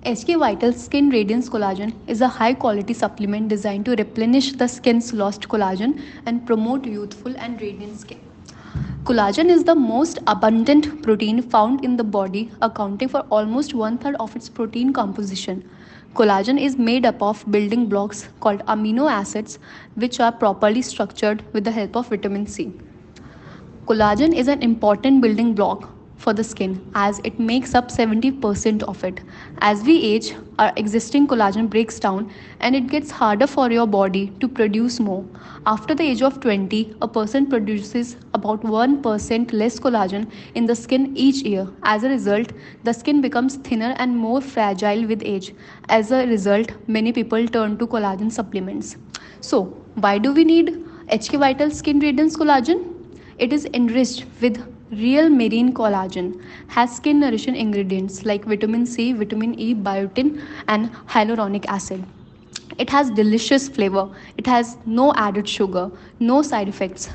HK Vital Skin Radiance Collagen is a high quality supplement designed to replenish the skin's lost collagen and promote youthful and radiant skin. Collagen is the most abundant protein found in the body, accounting for almost one third of its protein composition. Collagen is made up of building blocks called amino acids, which are properly structured with the help of vitamin C. Collagen is an important building block for the skin as it makes up 70% of it. As we age, our existing collagen breaks down and it gets harder for your body to produce more. After the age of 20, a person produces about 1% less collagen in the skin each year. As a result, the skin becomes thinner and more fragile with age. As a result, many people turn to collagen supplements. So, why do we need HK Vital Skin Radiance Collagen? It is enriched with real marine collagen, has skin nourishing ingredients like vitamin C, vitamin E, biotin, and hyaluronic acid. It has delicious flavor. It has no added sugar, no side effects.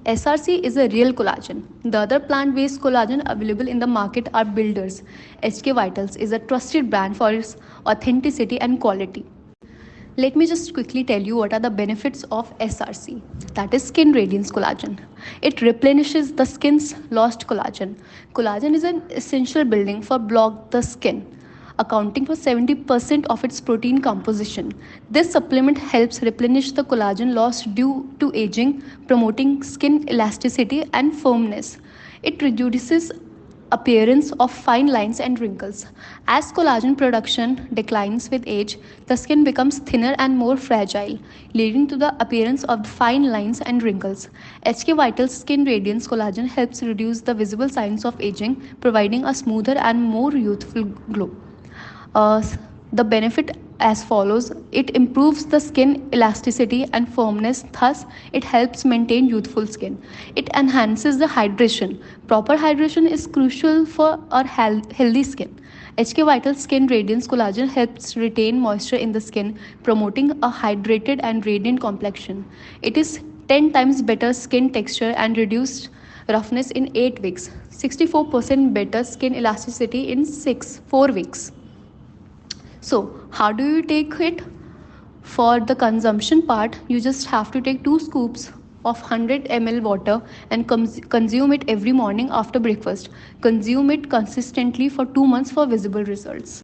SRC is a real collagen. The other plant-based collagen available in the market are builders. HK Vitals is a trusted brand for its authenticity and quality. Let me just quickly tell you what are the benefits of SRC, that is Skin Radiance Collagen. It replenishes the skin's lost collagen. Collagen is an essential building for block the skin, accounting for 70% of its protein composition. This supplement helps replenish the collagen lost due to aging, promoting skin elasticity and firmness. It reduces appearance of fine lines and wrinkles. As collagen production declines with age, the skin becomes thinner and more fragile, leading to the appearance of fine lines and wrinkles. HK Vital Skin Radiance Collagen helps reduce the visible signs of aging, providing a smoother and more youthful glow. The benefit as follows: it improves the skin elasticity and firmness, thus it helps maintain youthful skin. It enhances the hydration. Proper hydration is crucial for our healthy skin. HK Vital Skin Radiance Collagen helps retain moisture in the skin, promoting a hydrated and radiant complexion. It is 10 times better skin texture and reduced roughness in 8 weeks, 64% better skin elasticity in 4 weeks. So, how do you take it? For the consumption part, you just have to take 2 scoops of 100 ml water and consume it every morning after breakfast. Consume it consistently for 2 months for visible results.